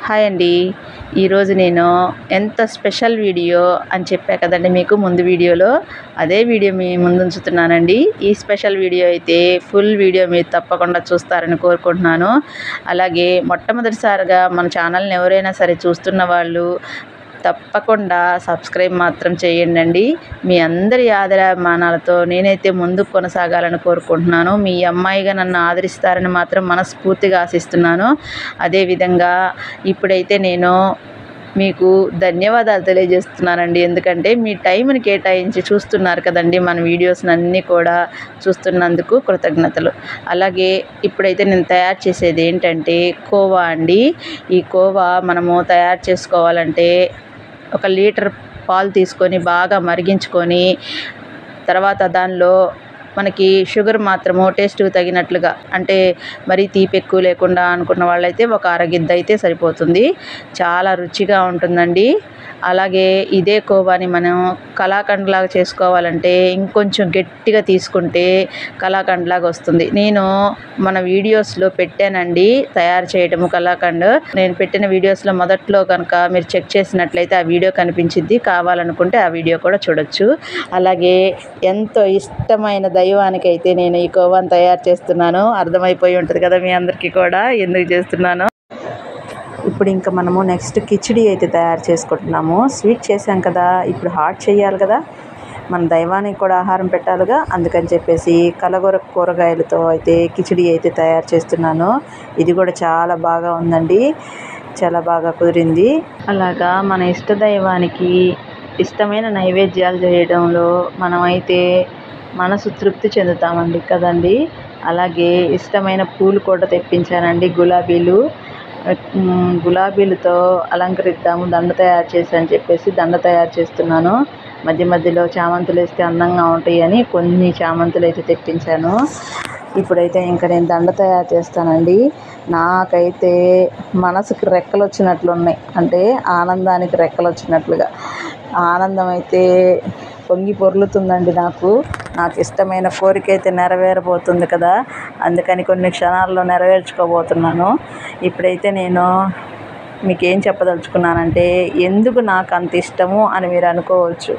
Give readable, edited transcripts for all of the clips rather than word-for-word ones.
Hi అండి. ఈరోజు నేను ఎంత స్పెషల్ వీడియో అని చెప్పా కదండి మీకు ముందు వీడియోలో, అదే వీడియో మీ ముందుంచుతున్నానండి. ఈ స్పెషల్ వీడియో అయితే ఫుల్ వీడియో మీరు తప్పకుండా చూస్తారని కోరుకుంటున్నాను. అలాగే మొట్టమొదటిసారిగా మన ఛానల్ని ఎవరైనా సరే చూస్తున్న వాళ్ళు తప్పకుండా సబ్స్క్రైబ్ మాత్రం చేయండి. మీ అందరి ఆదరాభిమానాలతో నేనైతే ముందుకు కొనసాగాలని కోరుకుంటున్నాను. మీ అమ్మాయిగా నన్ను ఆదరిస్తారని మాత్రం మనస్ఫూర్తిగా ఆశిస్తున్నాను. అదేవిధంగా ఇప్పుడైతే నేను మీకు ధన్యవాదాలు తెలియజేస్తున్నానండి. ఎందుకంటే మీ టైంని కేటాయించి చూస్తున్నారు కదండి మన వీడియోస్ని అన్నీ కూడా చూస్తున్నందుకు కృతజ్ఞతలు. అలాగే ఇప్పుడైతే నేను తయారు చేసేది ఏంటంటే కోవా అండి. ఈ కోవా మనము తయారు చేసుకోవాలంటే 1 లీటర్ పాలు తీసుకొని బాగా మరిగించుకొని, తర్వాత దానిలో మనకి షుగర్ మాత్రము టేస్ట్‌కి తగినట్లుగా, అంటే మరీ తీపి ఎక్కువ లేకుండా అనుకున్న వాళ్ళైతే ఒక అరగిద్ద అయితే సరిపోతుంది. చాలా రుచిగా ఉంటుందండి. అలాగే ఇదే కోవాని మనం కలాకండ్లాగా చేసుకోవాలంటే ఇంకొంచెం గట్టిగా తీసుకుంటే కలాకండ్లాగా వస్తుంది. నేను మన వీడియోస్లో పెట్టానండి తయారు చేయటము కలాకండ్. నేను పెట్టిన వీడియోస్లో మొదట్లో కనుక మీరు చెక్ చేసినట్లయితే ఆ వీడియో కనిపించిద్ది. కావాలనుకుంటే ఆ వీడియో కూడా చూడొచ్చు. అలాగే ఎంతో ఇష్టమైన దైవానికైతే నేను ఈ కోవాని తయారు చేస్తున్నాను. అర్థమైపోయి ఉంటుంది కదా మీ అందరికీ కూడా ఎందుకు చేస్తున్నానో. ఇప్పుడు ఇంకా మనము నెక్స్ట్ కిచిడి అయితే తయారు చేసుకుంటున్నాము. స్వీట్ చేసాం కదా, ఇప్పుడు హాట్ చేయాలి కదా, మన దైవానికి కూడా ఆహారం పెట్టాలిగా. అందుకని చెప్పేసి కూరగాయలతో అయితే కిచిడి అయితే తయారు చేస్తున్నాను. ఇది కూడా చాలా బాగా ఉందండి, చాలా బాగా కుదిరింది. అలాగా మన ఇష్ట దైవానికి ఇష్టమైన నైవేద్యాలు చేయడంలో మనమైతే మనసు తృప్తి చెందుతామండి కదండి. అలాగే ఇష్టమైన పూలు కూడా తెప్పించానండి, గులాబీలతో అలంకరిద్దాము, దండ తయారు చేసి చెప్పేసి దండ తయారు చేస్తున్నాను. మధ్య మధ్యలో చామంతులు వేస్తే అందంగా ఉంటాయని కొన్ని చామంతులు అయితే తెప్పించాను. ఇప్పుడైతే ఇంకా నేను దండ తయారు చేస్తానండి. నాకైతే మనసుకు రెక్కలు వచ్చినట్లున్నాయి, అంటే ఆనందానికి రెక్కలు వచ్చినట్లుగా ఆనందం అయితే పొంగి పొర్లుతుందండి. నాకు ఇష్టమైన కోరిక అయితే నెరవేరబోతుంది కదా, అందుకని కొన్ని క్షణాల్లో నెరవేర్చుకోబోతున్నాను. ఇప్పుడైతే నేను మీకేం చెప్పదలుచుకున్నానంటే, ఎందుకు నాకు అంత ఇష్టము అని మీరు అనుకోవచ్చు.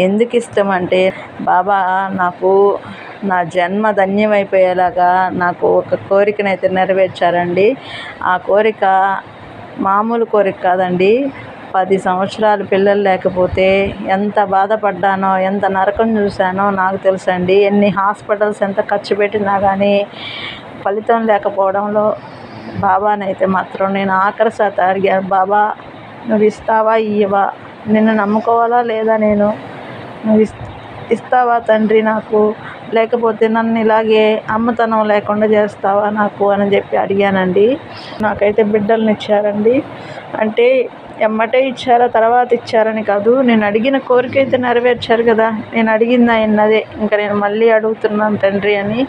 ఎందుకు ఇష్టం అంటే, బాబా నాకు నా జన్మ ధన్యమైపోయేలాగా నాకు ఒక కోరికనైతే నెరవేర్చారండి. ఆ కోరిక మామూలు కోరిక కాదండి. 10 సంవత్సరాలు పిల్లలు లేకపోతే ఎంత బాధపడ్డానో, ఎంత నరకం చూశానో నాకు తెలుసండి. ఎన్ని హాస్పిటల్స్ ఎంత ఖర్చు పెట్టినా కానీ ఫలితం లేకపోవడంలో బాబానైతే మాత్రం నేను ఆఖరిసారి అడిగాను, బాబా నువ్వు ఇస్తావా ఇయ్యవా, నిన్ను నమ్ముకోవాలా లేదా, నువ్వు ఇస్తావా తండ్రి నాకు, లేకపోతే నన్ను ఇలాగే అమ్మతనం లేకుండా చేస్తావా నాకు అని చెప్పి అడిగానండి. నాకైతే బిడ్డలను ఇచ్చారండి. అంటే ఎమ్మటే ఇచ్చారా తర్వాత ఇచ్చారని కాదు, నేను అడిగిన కోరిక అయితే నెరవేర్చారు కదా. నేను అడిగింది ఆయన్నదే, ఇంకా నేను మళ్ళీ అడుగుతున్నాను తండ్రి అని.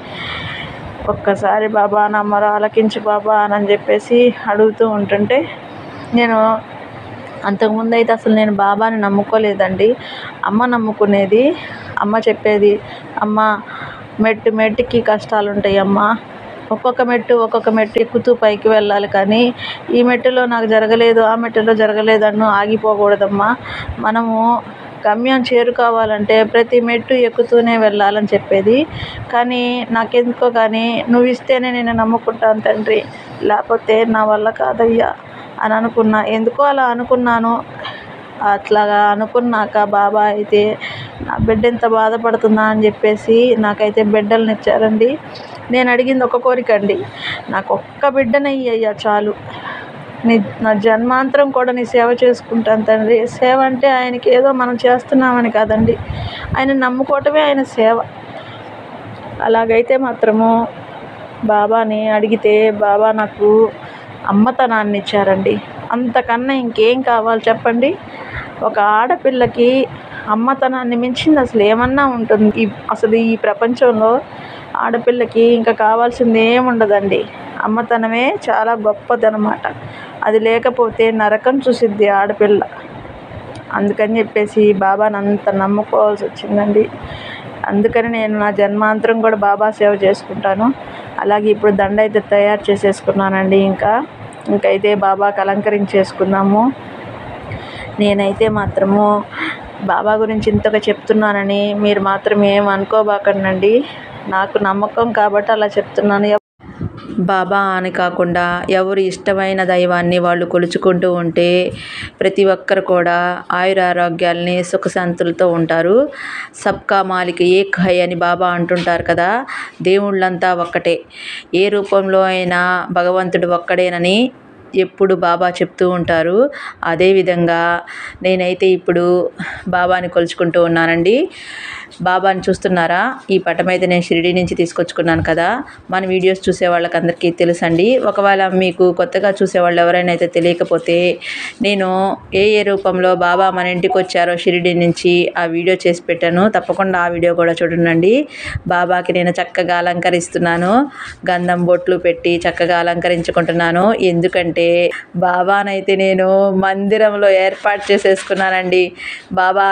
ఒక్కసారి బాబా నా మొర ఆలకించు బాబా అని చెప్పేసి అడుగుతూ ఉంటుంటే, నేను అంతకుముందు అయితే అసలు నేను బాబాని నమ్ముకోలేదండి. అమ్మ నమ్ముకునేది. అమ్మ చెప్పేది, అమ్మ మెట్టుకి కష్టాలు ఉంటాయి అమ్మ, ఒక్కొక్క మెట్టు ఎక్కుతూ పైకి వెళ్ళాలి, కానీ ఈ మెట్టులో నాకు జరగలేదు, ఆ మెట్టులో జరగలేదన్ను ఆగిపోకూడదమ్మా. మనము గమ్యం చేరుకోవాలంటే ప్రతి మెట్టు ఎక్కుతూనే వెళ్ళాలని చెప్పేది. కానీ నాకెందుకో కానీ నువ్వు ఇస్తేనే నేను నమ్ముకుంటాను తండ్రి, లేకపోతే నా వల్ల కాదయ్యా అని అనుకున్నా. ఎందుకో అలా అనుకున్నాను. అట్లాగా అనుకున్నాక బాబా అయితే నా బిడ్డ ఎంత బాధపడుతుందా అని చెప్పేసి నాకైతే బిడ్డలను ఇచ్చారండి. నేను అడిగింది ఒక కోరిక అండి, నాకు ఒక్క బిడ్డనయ్యా చాలు, నా జన్మాంతరం కూడా నీ సేవ చేసుకుంటాను తండ్రి. సేవ అంటే ఆయనకి ఏదో మనం చేస్తున్నామని కాదండి, ఆయన నమ్ముకోవటమే ఆయన సేవ. అలాగైతే మాత్రము బాబాని అడిగితే బాబా నాకు అమ్మతనాన్ని ఇచ్చారండి. అంతకన్నా ఇంకేం కావాలి చెప్పండి. ఒక ఆడపిల్లకి అమ్మతనాన్ని మించింది అసలు ఏమన్నా ఉంటుంది? అసలు ఈ ప్రపంచంలో ఆడపిల్లకి ఇంకా కావాల్సింది ఏముండదండి. అమ్మతనమే చాలా గొప్పదనమాట. అది లేకపోతే నరకం చూసిద్ది ఆడపిల్ల. అందుకని చెప్పేసి బాబాని అంత నమ్ముకోవాల్సి వచ్చిందండి. అందుకని నేను నా జన్మాంతరం కూడా బాబా సేవ చేసుకుంటాను. అలాగే ఇప్పుడు దండ అయితే తయారు చేసేసుకున్నానండి. ఇంకా ఇంకైతే బాబాకి అలంకరించేసుకున్నాము. నేనైతే మాత్రము బాబా గురించి ఇంతగా చెప్తున్నానని మీరు మాత్రం ఏం అనుకోబాకండి. నాకు నమ్మకం కాబట్టి అలా చెప్తున్నాను. బాబా అని కాకుండా ఎవరు ఇష్టమైన దైవాన్ని వాళ్ళు కొలుచుకుంటూ ఉంటే ప్రతి ఒక్కరు కూడా ఆయురారోగ్యాలని సుఖశాంతులతో ఉంటారు. సబ్కా మాలిక్ ఏక్ హై అని బాబా అంటుంటారు కదా. దేవుళ్ళంతా ఒక్కటే, ఏ రూపంలో అయినా భగవంతుడు ఒక్కడేనని ఎప్పుడు బాబా చెప్తూ ఉంటారు. అదేవిధంగా నేనైతే ఇప్పుడు బాబాని కొలుచుకుంటూ ఉన్నానండి. బాబాని చూస్తున్నారా? ఈ పటం అయితే నేను షిరిడి నుంచి తీసుకొచ్చుకున్నాను కదా. మన వీడియోస్ చూసే వాళ్ళకందరికీ తెలుసండి. ఒకవేళ మీకు కొత్తగా చూసేవాళ్ళు ఎవరైనా అయితే తెలియకపోతే నేను ఏ రూపంలో బాబా మన ఇంటికి వచ్చారో షిరిడి నుంచి ఆ వీడియో చేసి పెట్టాను. తప్పకుండా ఆ వీడియో కూడా చూడండి. బాబాకి నేను చక్కగా అలంకరిస్తున్నాను. గంధం బొట్లు పెట్టి చక్కగా అలంకరించుకుంటున్నాను. ఎందుకంటే బాబానైతే నేను మందిరంలో ఏర్పాటు చేసేసుకున్నానండి. బాబా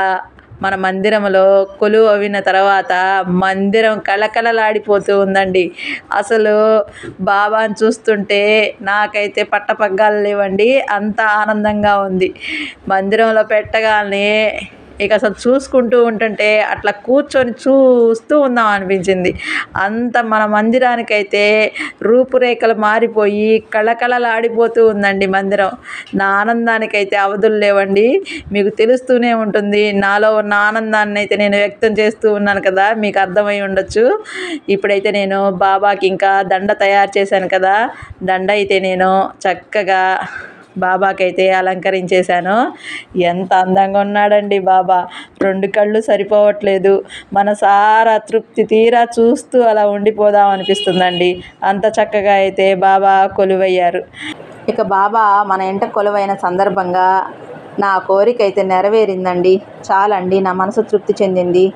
మన మందిరంలో కొలువు అవిన తర్వాత మందిరం కళకళలాడిపోతూ ఉందండి. అసలు బాబాని చూస్తుంటే నాకైతే పట్టపగ్గాలు లేవండి, అంత ఆనందంగా ఉంది. మందిరంలో పెట్టగానే ఇక అసలు చూసుకుంటూ ఉంటుంటే అట్లా కూర్చొని చూస్తూ ఉందాం అనిపించింది. అంత మన మందిరానికైతే రూపురేఖలు మారిపోయి కళకళలాడిపోతూ ఉందండి మందిరం. నా ఆనందానికైతే అవధులు లేవండి. మీకు తెలుస్తూనే ఉంటుంది నాలో ఉన్న ఆనందాన్ని అయితే నేను వ్యక్తం చేస్తూ ఉన్నాను కదా, మీకు అర్థమై ఉండొచ్చు. ఇప్పుడైతే నేను బాబాకి ఇంకా దండ తయారు చేశాను కదా, దండ అయితే నేను చక్కగా బాబాకైతే అలంకరించేశాను. ఎంత అందంగా ఉన్నాడండి బాబా. 2 కళ్ళు సరిపోవట్లేదు. మనసారా తృప్తి తీరా చూస్తూ అలా ఉండిపోదాం అనిపిస్తుందండి. అంత చక్కగా అయితే బాబా కొలువయ్యారు. ఇక బాబా మన ఇంట కొలువైన సందర్భంగా నా కోరిక అయితే నెరవేరిందండి. చాలండి, నా మనసు తృప్తి చెందింది.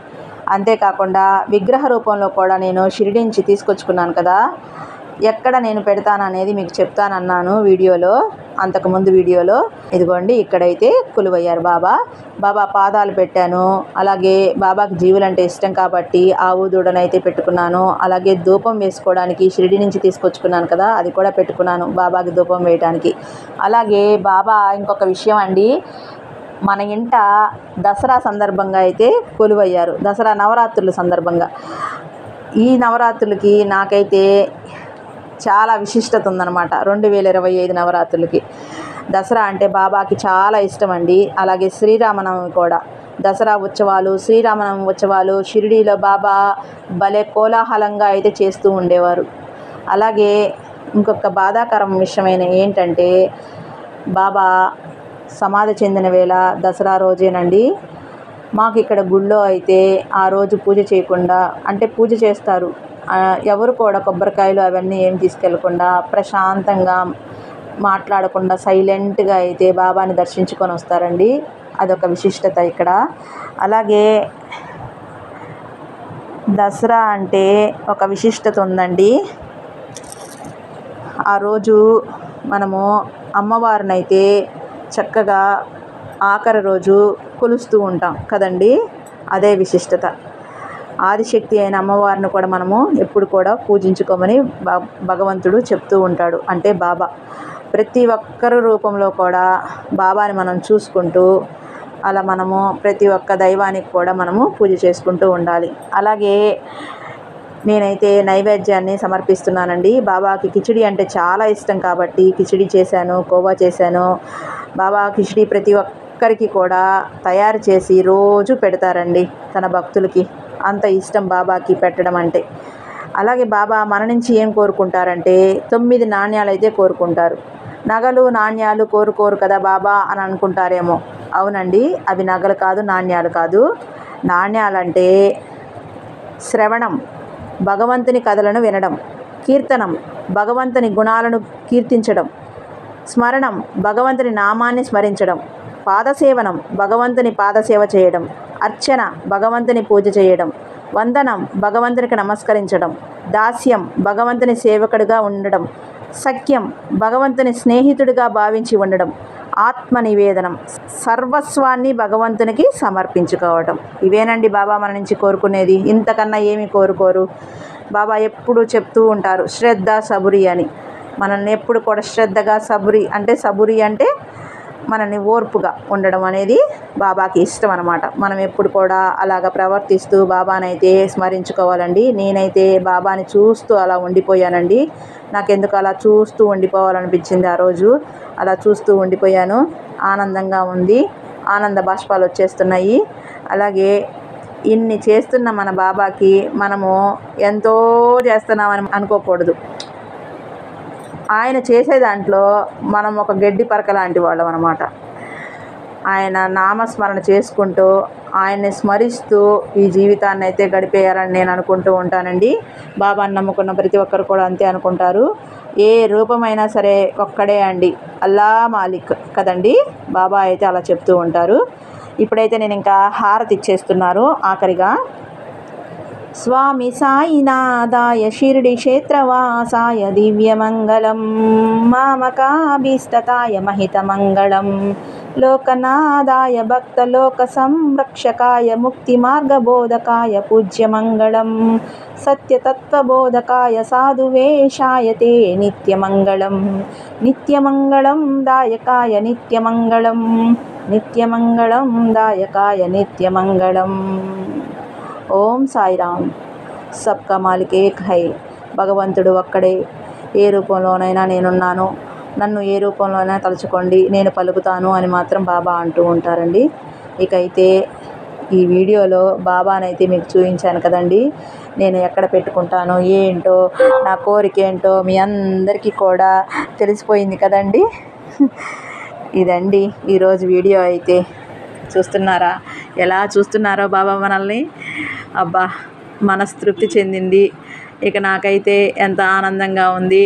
అంతేకాకుండా విగ్రహ రూపంలో కూడా నేను షిరిడి నుంచి తీసుకొచ్చుకున్నాను కదా. ఎక్కడ నేను పెడతాననేది మీకు చెప్తానన్నాను వీడియోలో, అంతకుముందు వీడియోలో. ఇదిగోండి, ఇక్కడైతే కొలువయ్యారు బాబా. బాబా పాదాలు పెట్టాను. అలాగే బాబాకి జీవులంటే ఇష్టం కాబట్టి ఆవు దూడనైతే పెట్టుకున్నాను. అలాగే ధూపం వేసుకోవడానికి షిరిడి నుంచి తీసుకొచ్చుకున్నాను కదా, అది కూడా పెట్టుకున్నాను బాబాకి ధూపం వేయడానికి. అలాగే బాబా ఇంకొక విషయం అండి, మన ఇంట దసరా సందర్భంగా అయితే కొలువయ్యారు. దసరా నవరాత్రుల సందర్భంగా. ఈ నవరాత్రులకి నాకైతే చాలా విశిష్టత ఉందన్నమాట. 2025 నవరాత్రులకి దసరా అంటే బాబాకి చాలా ఇష్టం అండి. అలాగే శ్రీరామనవమి కూడా. దసరా ఉత్సవాలు, శ్రీరామనవమి ఉత్సవాలు షిరిడీలో బాబా భలే కోలాహలంగా అయితే చేస్తూ ఉండేవారు. అలాగే ఇంకొక బాధాకరం విషయమైన ఏంటంటే బాబా సమాధి చెందిన వేళ దసరా రోజేనండి. మాకు ఇక్కడ గుళ్ళో అయితే ఆ రోజు పూజ చేయకుండా, అంటే పూజ చేస్తారు, ఎవరు కూడా కొబ్బరికాయలు అవన్నీ ఏం తీసుకెళ్లకుండా ప్రశాంతంగా మాట్లాడకుండా సైలెంట్గా అయితే బాబాని దర్శించుకొని వస్తారండి. అదొక విశిష్టత ఇక్కడ. అలాగే దసరా అంటే ఒక విశిష్టత ఉందండి. ఆ రోజు మనము అమ్మవారినైతే చక్కగా ఆఖరి రోజు కొలుస్తూ ఉంటాం కదండి. అదే విశిష్టత. ఆదిశక్తి అయిన అమ్మవారిని కూడా మనము ఎప్పుడు కూడా పూజించుకోమని భగవంతుడు చెప్తూ ఉంటాడు. అంటే బాబా ప్రతి ఒక్కరి రూపంలో కూడా బాబాని మనం చూసుకుంటూ అలా మనము ప్రతి ఒక్క దైవానికి కూడా మనము పూజ చేసుకుంటూ ఉండాలి. అలాగే నేనైతే నైవేద్యాన్ని సమర్పిస్తున్నానండి. బాబాకి కిచిడి అంటే చాలా ఇష్టం కాబట్టి కిచిడి చేశాను, కోవా చేశాను. బాబా కిచిడి ప్రతి ఒక్కరికి కూడా తయారు చేసి రోజు పెడతారండి తన భక్తులకి. అంత ఇష్టం బాబాకి పెట్టడం అంటే. అలాగే బాబా మన నుంచి ఏం కోరుకుంటారంటే 9 నాణ్యాలు అయితే కోరుకుంటారు. నగలు నాణ్యాలు కోరుకోరు కదా బాబా అని అనుకుంటారేమో. అవునండి, అవి నగలు కాదు, నాణ్యాలు కాదు. నాణ్యాలంటే శ్రవణం, భగవంతుని కథలను వినడం. కీర్తనం, భగవంతుని గుణాలను కీర్తించడం. స్మరణం, భగవంతుని నామాన్ని స్మరించడం. పాదసేవనం, భగవంతుని పాదసేవ చేయడం. అర్చన, భగవంతుని పూజ చేయడం. వందనం, భగవంతునికి నమస్కరించడం. దాస్యం, భగవంతుని సేవకుడిగా ఉండడం. సఖ్యం, భగవంతుని స్నేహితుడిగా భావించి ఉండడం. ఆత్మ నివేదనం, సర్వస్వాన్ని భగవంతునికి సమర్పించుకోవడం. ఇవేనండి బాబా మన నుంచి కోరుకునేది. ఇంతకన్నా ఏమి కోరుకోరు. బాబా ఎప్పుడూ చెప్తూ ఉంటారు శ్రద్ధ సబురి అని. మనల్ని ఎప్పుడు కూడా శ్రద్ధగా సబురి అంటే మనల్ని ఓర్పుగా ఉండడం అనేది బాబాకి ఇష్టం అన్నమాట. మనం ఎప్పుడు కూడా అలాగ ప్రవర్తిస్తూ బాబానైతే స్మరించుకోవాలండి. నేనైతే బాబాని చూస్తూ అలా ఉండిపోయానండి. నాకెందుకు అలా చూస్తూ ఉండిపోవాలనిపించింది. ఆ రోజు అలా చూస్తూ ఉండిపోయాను. ఆనందంగా ఉంది. ఆనంద బాష్పాలు వచ్చేస్తున్నాయి. అలాగే ఇన్ని చేస్తున్న మన బాబాకి మనము ఎంతో చేస్తున్నామని అనుకోకూడదు. ఆయన చేసే దాంట్లో మనం ఒక గడ్డి పరక లాంటి వాళ్ళం అన్నమాట. ఆయన నామస్మరణ చేసుకుంటూ ఆయన్ని స్మరిస్తూ ఈ జీవితాన్ని అయితే గడిపేయాలని నేను అనుకుంటూ ఉంటానండి. బాబాని నమ్ముకున్న ప్రతి ఒక్కరు కూడా అంతే అనుకుంటారు. ఏ రూపమైనా సరే ఒక్కడే అండి, అల్లా మాలిక్ కదండి. బాబా అయితే అలా చెప్తూ ఉంటారు. ఇప్పుడైతే నేను ఇంకా హారతి ఇచ్చేస్తున్నారు. ఆఖరిగా స్వామి సాయినాథాయ షిరిడి క్షేత్రవాసాయ దివ్యమంగళం మామకాభీష్టతాయ మహితమంగళం లోకనాథాయ భక్తలోక సంరక్షకాయ ముక్తి మార్గబోధకాయ పూజ్యమంగళం సత్యతత్వబోధకాయ సాధువేషాయ తే నిత్యమంగళం నిత్యమంగళం దాయకాయ నిత్యమంగళం నిత్యమంగళం దాయకాయ నిత్యమంగళం. ఓం సాయిరామ్. సబ్కా మాలిక్ ఏక్ హై. భగవంతుడు ఒక్కడే. ఏ రూపంలోనైనా నేనున్నాను, నన్ను ఏ రూపంలోనైనా తలుచుకోండి, నేను పలుకుతాను అని మాత్రం బాబా అంటూ ఉంటారండి. ఇక అయితే ఈ వీడియోలో బాబానైతే మీకు చూపించాను కదండి. నేను ఎక్కడ పెట్టుకుంటానో ఏంటో, నా కోరిక ఏంటో మీ అందరికీ కూడా తెలిసిపోయింది కదండి. ఇదండి ఈరోజు వీడియో అయితే. చూస్తున్నారా ఎలా చూస్తున్నారో బాబా మనల్ని. అబ్బా, మనస్తృప్తి చెందింది. ఇక నాకైతే ఎంత ఆనందంగా ఉంది.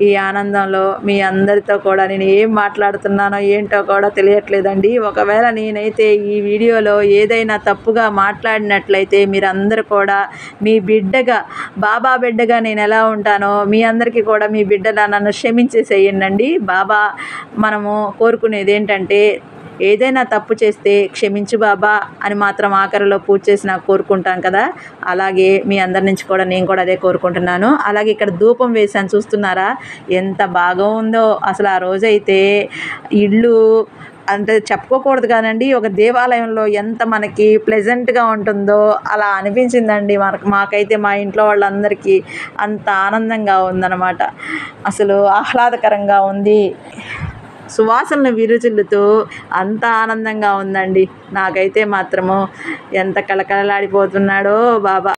ఈ ఆనందంలో మీ అందరితో కూడా నేను ఏం మాట్లాడుతున్నానో ఏంటో కూడా తెలియట్లేదండి. ఒకవేళ నేనైతే ఈ వీడియోలో ఏదైనా తప్పుగా మాట్లాడినట్లయితే మీరందరూ కూడా మీ బిడ్డగా, బాబా బిడ్డగా నేను ఎలా ఉంటానో మీ అందరికీ కూడా మీ బిడ్డలా నన్ను క్షమించేసేయండి. బాబా మనము కోరుకునేది ఏంటంటే, ఏదైనా తప్పు చేస్తే క్షమించు బాబా అని మాత్రం ఆఖరిలో పూజ చేసి నాకు కోరుకుంటాను కదా. అలాగే మీ అందరి నుంచి కూడా నేను కూడా అదే కోరుకుంటున్నాను. అలాగే ఇక్కడ ధూపం వేశాను, చూస్తున్నారా ఎంత బాగా ఉందో అసలు. ఆ రోజైతే ఇల్లు అంటే చెప్పుకోకూడదు కానండి, ఒక దేవాలయంలో ఎంత మనకి ప్లెజెంట్గా ఉంటుందో అలా అనిపించిందండి. మాకైతే మా ఇంట్లో వాళ్ళందరికీ అంత ఆనందంగా ఉందన్నమాట. అసలు ఆహ్లాదకరంగా ఉంది. సువాసనలు విరుచులుతూ అంత ఆనందంగా ఉందండి. నాకైతే మాత్రము ఎంత కళకళలాడిపోతున్నాడో బాబా.